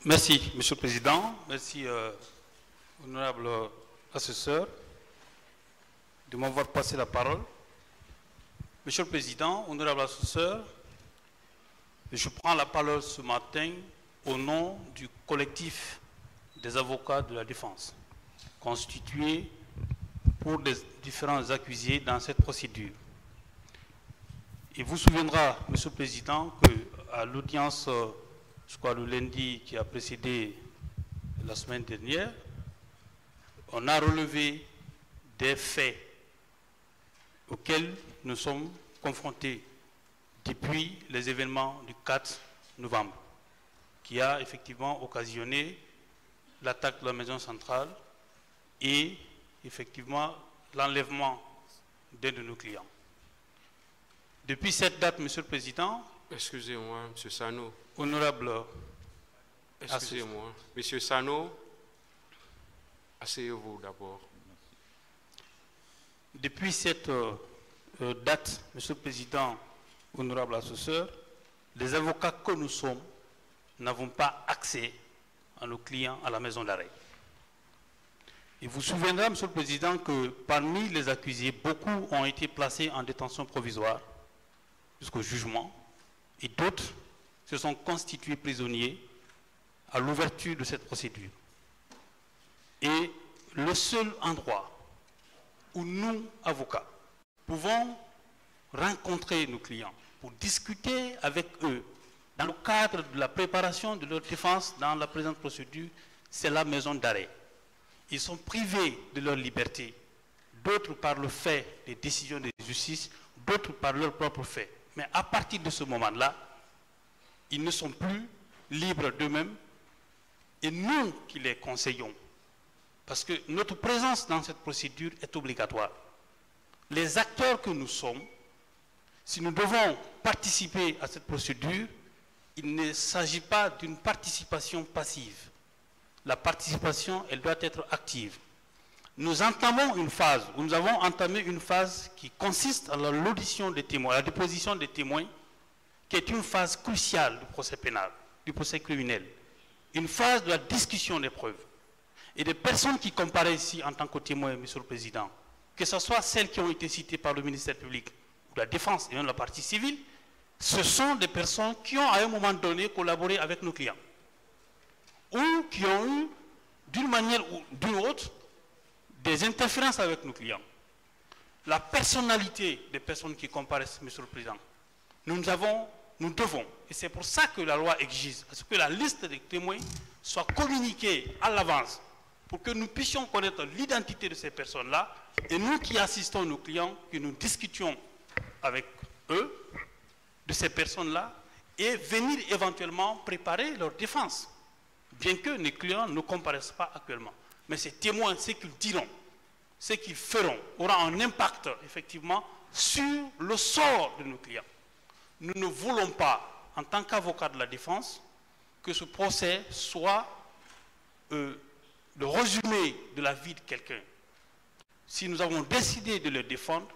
Merci, Monsieur le Président. Merci, honorable assesseur, de m'avoir passé la parole. Monsieur le Président, honorable assesseur, je prends la parole ce matin au nom du collectif des avocats de la défense, constitué pour les différents accusés dans cette procédure. Il vous souviendra, Monsieur le Président, qu'à l'audience, je crois le lundi qui a précédé la semaine dernière, on a relevé des faits auxquels nous sommes confrontés depuis les événements du 4 novembre, qui a effectivement occasionné l'attaque de la maison centrale et effectivement l'enlèvement d'un de nos clients. Depuis cette date, Monsieur le Président... Excusez-moi, Monsieur Sano. Honorable... Excusez-moi. Monsieur Sano, asseyez-vous d'abord. Depuis cette date, Monsieur le Président, honorable assesseur, les avocats que nous sommes n'avons pas accès à nos clients à la maison d'arrêt. Il vous souviendra, Monsieur le Président, que parmi les accusés, beaucoup ont été placés en détention provisoire jusqu'au jugement et d'autres se sont constitués prisonniers à l'ouverture de cette procédure. Et le seul endroit où nous, avocats, pouvons rencontrer nos clients pour discuter avec eux dans le cadre de la préparation de leur défense dans la présente procédure, c'est la maison d'arrêt. Ils sont privés de leur liberté, d'autres par le fait des décisions de justice, d'autres par leur propre fait. Mais à partir de ce moment-là, ils ne sont plus libres d'eux-mêmes et nous qui les conseillons, parce que notre présence dans cette procédure est obligatoire. Les acteurs que nous sommes, si nous devons participer à cette procédure, il ne s'agit pas d'une participation passive. La participation, elle doit être active. Nous entamons une phase, ou nous avons entamé une phase qui consiste à l'audition des témoins, à la déposition des témoins, qui est une phase cruciale du procès pénal, du procès criminel. Une phase de la discussion des preuves. Et des personnes qui comparaissent ici en tant que témoins, Monsieur le Président, que ce soit celles qui ont été citées par le ministère public, ou la défense et même la partie civile, ce sont des personnes qui ont à un moment donné collaboré avec nos clients. Ou qui ont eu, d'une manière ou d'une autre, des interférences avec nos clients. La personnalité des personnes qui comparaissent, Monsieur le Président, nous devons, et c'est pour ça que la loi exige, à ce que la liste des témoins soit communiquée à l'avance, pour que nous puissions connaître l'identité de ces personnes-là, et nous qui assistons nos clients, que nous discutions avec eux, de ces personnes-là, et venir éventuellement préparer leur défense, bien que les clients ne comparaissent pas actuellement. Mais ces témoins, ce qu'ils diront, ce qu'ils feront, aura un impact, effectivement, sur le sort de nos clients. Nous ne voulons pas, en tant qu'avocats de la défense, que ce procès soit le résumé de la vie de quelqu'un. Si nous avons décidé de les défendre,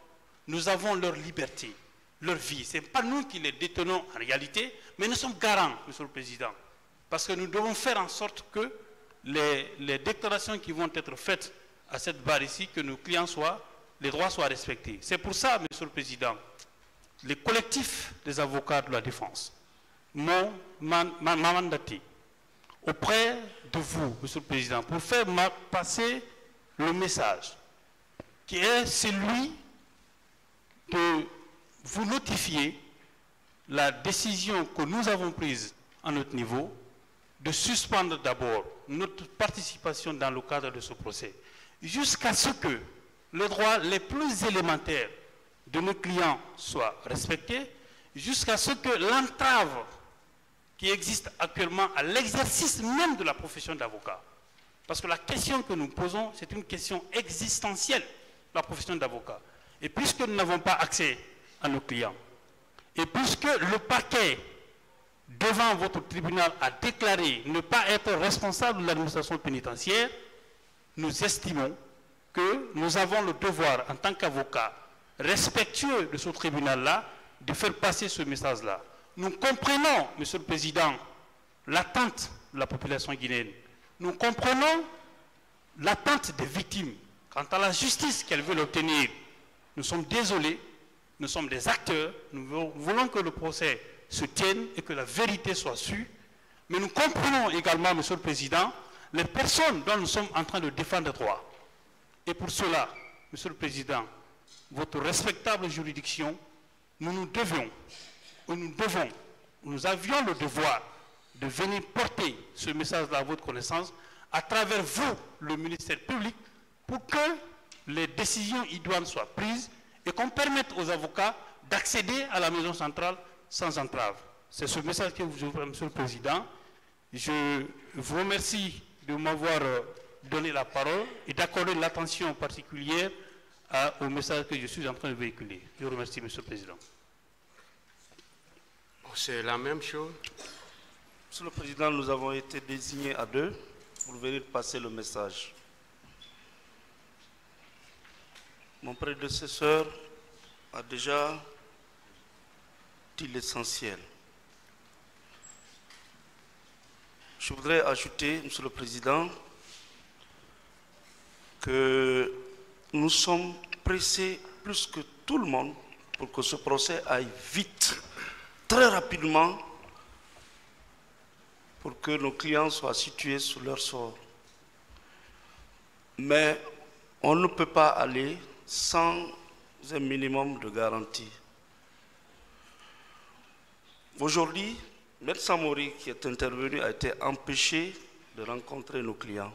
nous avons leur liberté, leur vie. Ce n'est pas nous qui les détenons en réalité, mais nous sommes garants, Monsieur le Président. Parce que nous devons faire en sorte que les déclarations qui vont être faites à cette barre ici, que nos clients les droits soient respectés. C'est pour ça, Monsieur le Président, les collectifs des avocats de la défense m'ont mandaté auprès de vous, Monsieur le Président, pour faire passer le message qui est celui de vous notifier la décision que nous avons prise à notre niveau de suspendre d'abord notre participation dans le cadre de ce procès, jusqu'à ce que les droits les plus élémentaires de nos clients soient respectés, jusqu'à ce que l'entrave qui existe actuellement à l'exercice même de la profession d'avocat, parce que la question que nous posons, c'est une question existentielle, la profession d'avocat. Et puisque nous n'avons pas accès à nos clients, et puisque le parquet devant votre tribunal a déclaré ne pas être responsable de l'administration pénitentiaire, nous estimons que nous avons le devoir, en tant qu'avocats, respectueux de ce tribunal-là, de faire passer ce message-là. Nous comprenons, Monsieur le Président, l'attente de la population guinéenne. Nous comprenons l'attente des victimes. Quant à la justice qu'elles veulent obtenir, nous sommes désolés, nous sommes des acteurs, nous voulons que le procès se tienne et que la vérité soit sue. Mais nous comprenons également, Monsieur le Président, les personnes dont nous sommes en train de défendre les droits. Et pour cela, Monsieur le Président, votre respectable juridiction, nous avions le devoir de venir porter ce message-là à votre connaissance à travers vous, le ministère public, pour que les décisions idoines soient prises et qu'on permette aux avocats d'accéder à la maison centrale sans entrave. C'est ce message que je vous fais, Monsieur le Président. Je vous remercie de m'avoir donné la parole et d'accorder l'attention particulière au message que je suis en train de véhiculer. Je vous remercie, Monsieur le Président. C'est la même chose. Monsieur le Président, nous avons été désignés à deux pour venir passer le message. Mon prédécesseur a déjà dit l'essentiel. Je voudrais ajouter, Monsieur le Président, que nous sommes pressés plus que tout le monde pour que ce procès aille vite, très rapidement, pour que nos clients soient situés sous leur sort. Mais on ne peut pas aller sans un minimum de garantie. Aujourd'hui, Maître Samori, qui est intervenu, a été empêché de rencontrer nos clients.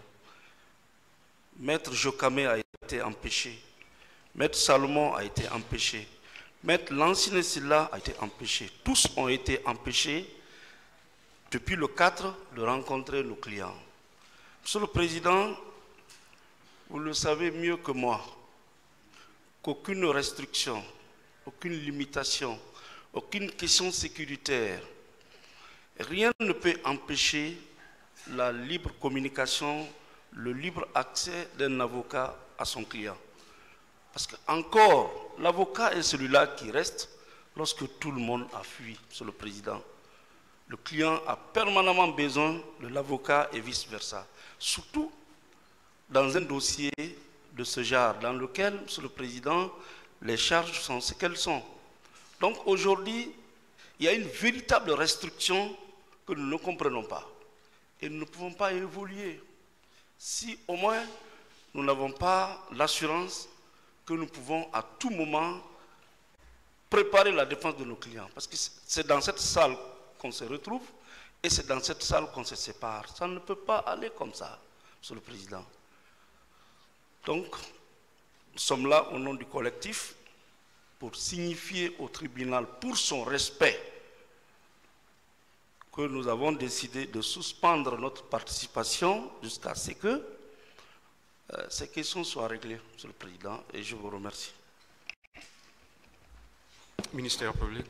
Maître Jokame a été empêché. Maître Salomon a été empêché. Maître Lansine Silla a été empêché. Tous ont été empêchés depuis le 4 de rencontrer nos clients. Monsieur le Président, vous le savez mieux que moi, qu'aucune restriction, aucune limitation, aucune question sécuritaire, rien ne peut empêcher la libre communication, le libre accès d'un avocat à son client. Parce que encore, l'avocat est celui-là qui reste lorsque tout le monde a fui, Monsieur le Président. Le client a permanemment besoin de l'avocat et vice-versa. Surtout dans un dossier de ce genre, dans lequel, Monsieur le Président, les charges sont ce qu'elles sont. Donc aujourd'hui, il y a une véritable restriction que nous ne comprenons pas. Et nous ne pouvons pas évoluer si au moins nous n'avons pas l'assurance que nous pouvons à tout moment préparer la défense de nos clients. Parce que c'est dans cette salle qu'on se retrouve et c'est dans cette salle qu'on se sépare. Ça ne peut pas aller comme ça, Monsieur le Président. Donc, nous sommes là au nom du collectif pour signifier au tribunal, pour son respect, que nous avons décidé de suspendre notre participation jusqu'à ce que ces questions soient réglées, Monsieur le Président, et je vous remercie. Ministère public.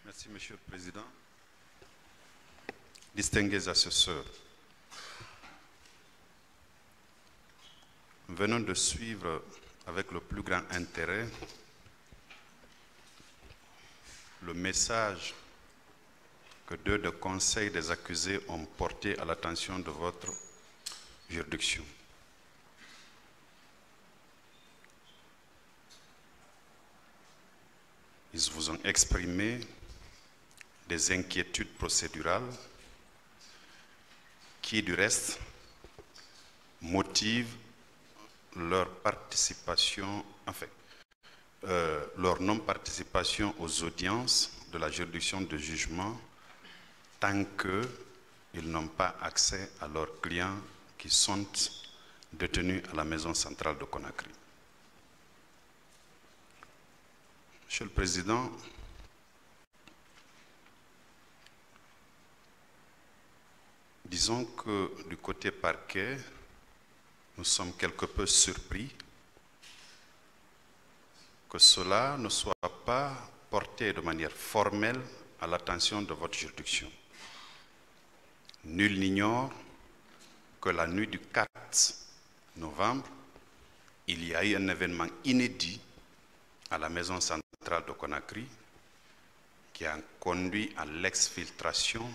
Merci, Monsieur le Président. Distingués assesseurs, venons de suivre avec le plus grand intérêt le message que deux des conseils des accusés ont porté à l'attention de votre juridiction. Ils vous ont exprimé des inquiétudes procédurales qui, du reste, motivent leur participation, leur non-participation aux audiences de la juridiction de jugement tant qu'ils n'ont pas accès à leurs clients qui sont détenus à la maison centrale de Conakry. Monsieur le Président, disons que du côté parquet, nous sommes quelque peu surpris que cela ne soit pas porté de manière formelle à l'attention de votre juridiction. Nul n'ignore que la nuit du 4 novembre, il y a eu un événement inédit à la maison centrale de Conakry qui a conduit à l'exfiltration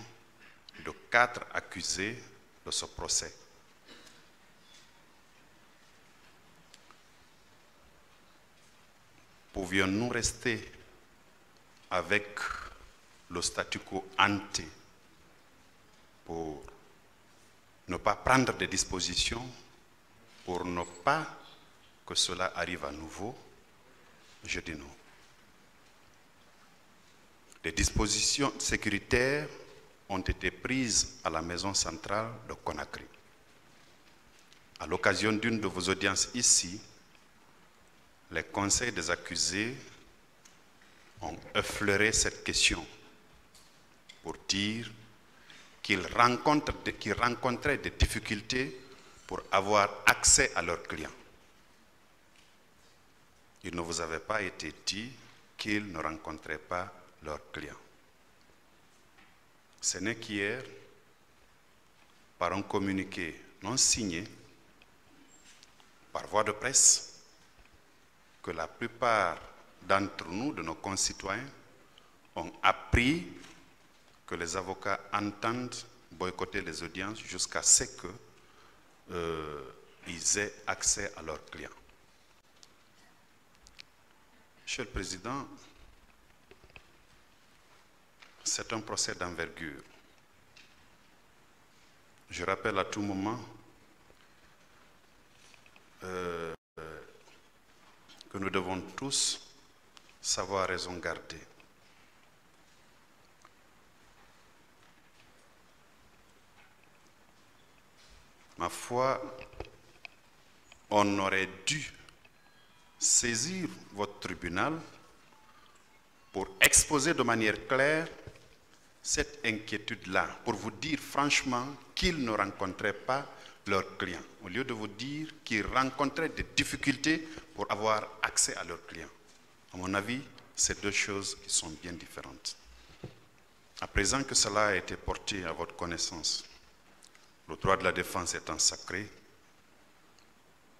de 4 accusés de ce procès. Pouvions-nous rester avec le statu quo ante pour ne pas prendre des dispositions, pour ne pas que cela arrive à nouveau? Je dis non. Des dispositions sécuritaires ont été prises à la maison centrale de Conakry. À l'occasion d'une de vos audiences ici, les conseils des accusés ont effleuré cette question pour dire qu'ils rencontraient des difficultés pour avoir accès à leurs clients. Il ne vous avait pas été dit qu'ils ne rencontraient pas leurs clients. Ce n'est qu'hier, par un communiqué non signé, par voie de presse, que la plupart d'entre nous, de nos concitoyens, ont appris que les avocats entendent boycotter les audiences jusqu'à ce qu'ils aient accès à leurs clients. Monsieur le Président, c'est un procès d'envergure. Je rappelle à tout moment que nous devons tous savoir raison garder. Ma foi, on aurait dû saisir votre tribunal pour exposer de manière claire cette inquiétude-là, pour vous dire franchement qu'ils ne rencontraient pas leurs clients, au lieu de vous dire qu'ils rencontraient des difficultés pour avoir accès à leurs clients. À mon avis, c'est deux choses qui sont bien différentes. À présent que cela a été porté à votre connaissance, le droit de la défense étant sacré,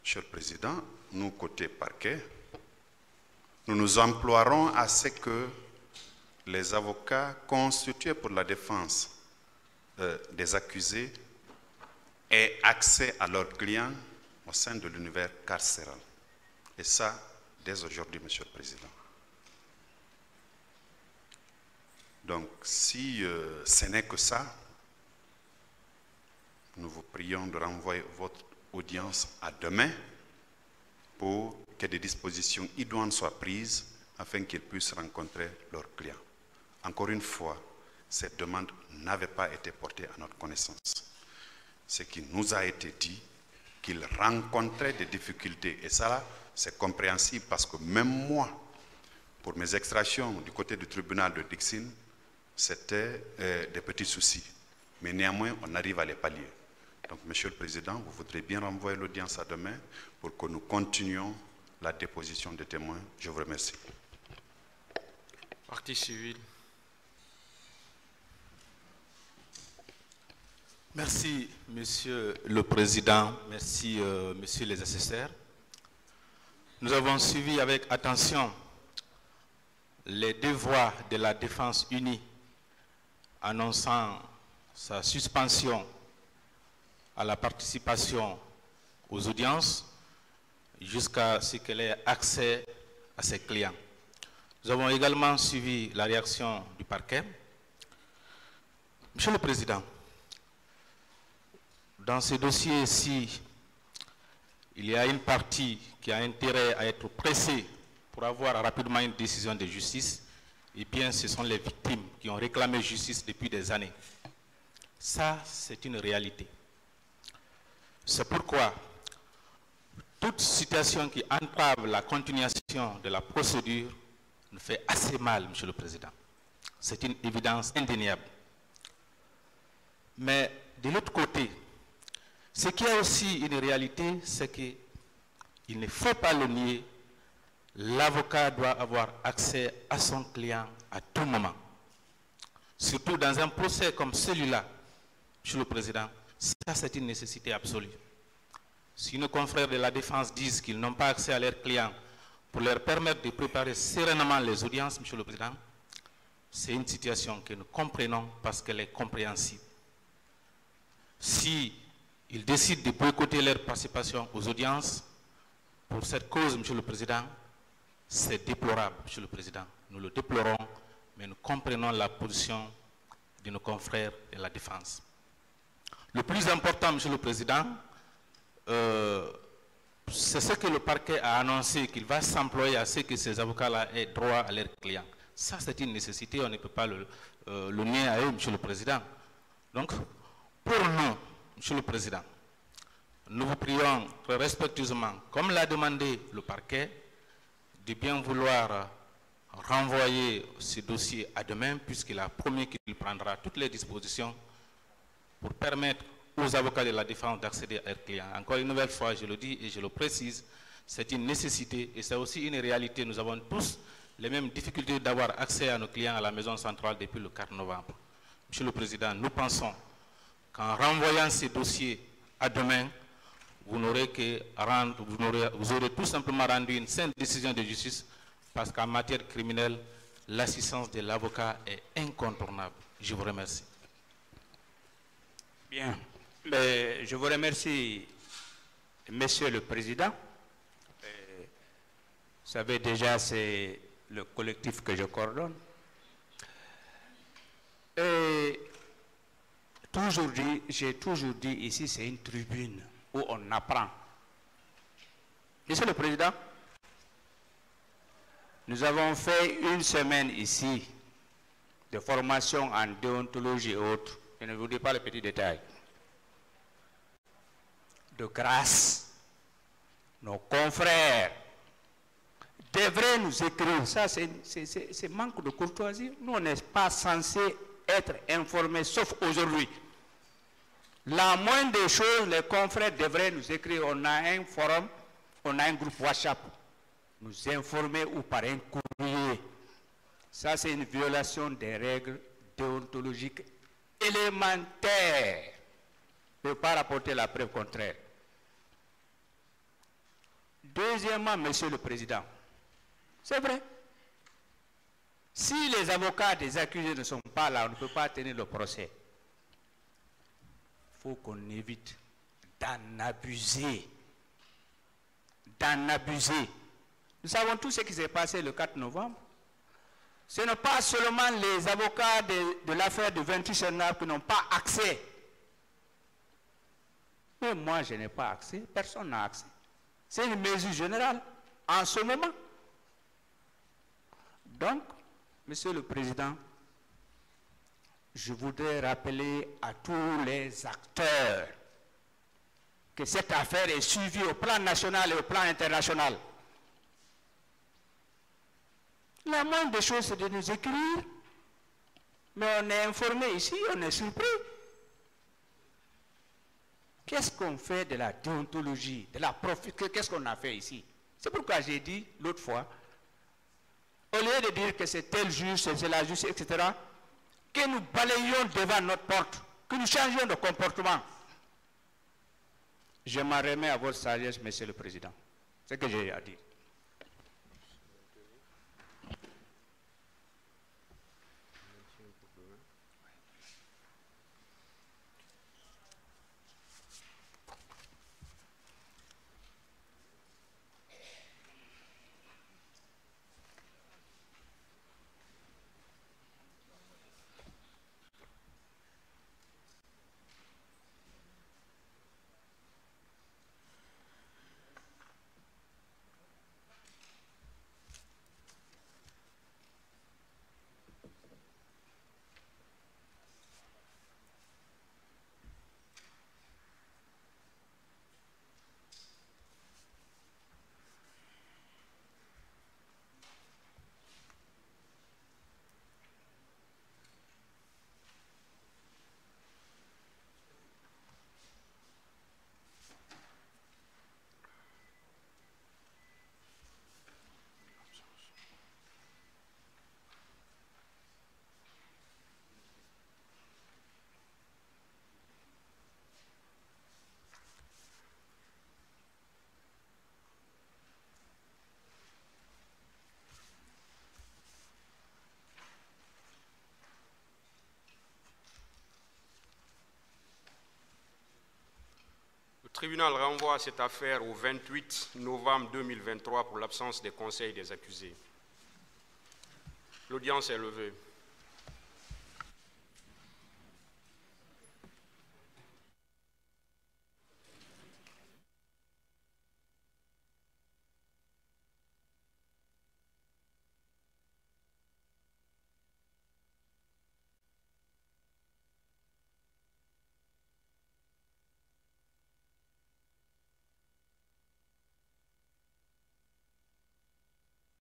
Monsieur le Président, nous, côté parquet, nous nous emploierons à ce que les avocats constitués pour la défense des accusés aient accès à leurs clients au sein de l'univers carcéral. Et ça, dès aujourd'hui, Monsieur le Président. Donc, si ce n'est que ça, nous vous prions de renvoyer votre audience à demain pour que des dispositions idoines soient prises afin qu'ils puissent rencontrer leurs clients. Encore une fois, cette demande n'avait pas été portée à notre connaissance. Ce qui nous a été dit, qu'ils rencontraient des difficultés. Et ça, c'est compréhensible parce que même moi, pour mes extractions du côté du tribunal de Dixine, c'était des petits soucis. Mais néanmoins, on arrive à les pallier. Donc, Monsieur le Président, vous voudrez bien renvoyer l'audience à demain pour que nous continuions la déposition des témoins. Je vous remercie. Partie civile. Merci, Monsieur le Président. Merci, Messieurs les assesseurs. Nous avons suivi avec attention les devoirs de la défense unie annonçant sa suspension à la participation aux audiences jusqu'à ce qu'elle ait accès à ses clients. Nous avons également suivi la réaction du parquet. Monsieur le Président, dans ce dossier-ci, il y a une partie qui a intérêt à être pressée pour avoir rapidement une décision de justice, et bien ce sont les victimes qui ont réclamé justice depuis des années. Ça, c'est une réalité. C'est pourquoi toute situation qui entrave la continuation de la procédure nous fait assez mal, Monsieur le Président. C'est une évidence indéniable. Mais de l'autre côté, ce qui est aussi une réalité, c'est qu'il ne faut pas le nier, l'avocat doit avoir accès à son client à tout moment. Surtout dans un procès comme celui-là, Monsieur le Président, ça c'est une nécessité absolue. Si nos confrères de la défense disent qu'ils n'ont pas accès à leurs clients pour leur permettre de préparer sereinement les audiences, Monsieur le Président, c'est une situation que nous comprenons parce qu'elle est compréhensible. Si ils décident de boycotter leur participation aux audiences, pour cette cause, Monsieur le Président, c'est déplorable, Monsieur le Président. Nous le déplorons, mais nous comprenons la position de nos confrères de la défense. Le plus important, Monsieur le Président, c'est ce que le parquet a annoncé, qu'il va s'employer à ce que ces avocats-là aient droit à leurs clients. Ça, c'est une nécessité, on ne peut pas le nier à eux, Monsieur le Président. Donc, pour nous, Monsieur le Président, nous vous prions très respectueusement, comme l'a demandé le parquet, de bien vouloir renvoyer ce dossier à demain, puisqu'il a promis qu'il prendra toutes les dispositions pour permettre aux avocats de la défense d'accéder à leurs clients. Encore une nouvelle fois, je le dis et je le précise, c'est une nécessité et c'est aussi une réalité. Nous avons tous les mêmes difficultés d'avoir accès à nos clients à la maison centrale depuis le 4 novembre. Monsieur le Président, nous pensons qu'en renvoyant ces dossiers à demain, vous aurez tout simplement rendu une saine décision de justice parce qu'en matière criminelle, l'assistance de l'avocat est incontournable. Je vous remercie. Bien. Mais je vous remercie, Monsieur le Président. Vous savez déjà, c'est le collectif que je coordonne. Et j'ai toujours dit ici, c'est une tribune où on apprend. Monsieur le Président, nous avons fait une semaine ici de formation en déontologie et autres. Je ne vous dis pas les petits détails. De grâce, nos confrères devraient nous écrire. Ça, c'est manque de courtoisie. Nous, on n'est pas censé être informés, sauf aujourd'hui. La moindre des choses, les confrères devraient nous écrire. On a un forum, on a un groupe WhatsApp. Nous informer ou par un courrier. Ça, c'est une violation des règles déontologiques élémentaires. Ne peut pas rapporter la preuve contraire. Deuxièmement, Monsieur le Président, c'est vrai. Si les avocats des accusés ne sont pas là, on ne peut pas tenir le procès. Il faut qu'on évite d'en abuser. D'en abuser. Nous savons tout ce qui s'est passé le 4 novembre. Ce n'est pas seulement les avocats de l'affaire de 28 Chenard qui n'ont pas accès. Mais moi, je n'ai pas accès. Personne n'a accès. C'est une mesure générale en ce moment. Donc, Monsieur le Président, je voudrais rappeler à tous les acteurs que cette affaire est suivie au plan national et au plan international. La moindre des choses, c'est de nous écrire. Mais on est informé ici, on est surpris. Qu'est-ce qu'on fait de la déontologie, de la profession? Qu'est-ce qu'on a fait ici? C'est pourquoi j'ai dit l'autre fois, au lieu de dire que c'est tel juge, c'est la justice, etc., que nous balayions devant notre porte, que nous changions de comportement. Je m'en remets à votre sagesse, Monsieur le Président. C'est ce que j'ai à dire. tribunal renvoie cette affaire au 28 novembre 2023 pour l'absence des conseils des accusés. L'audience est levée.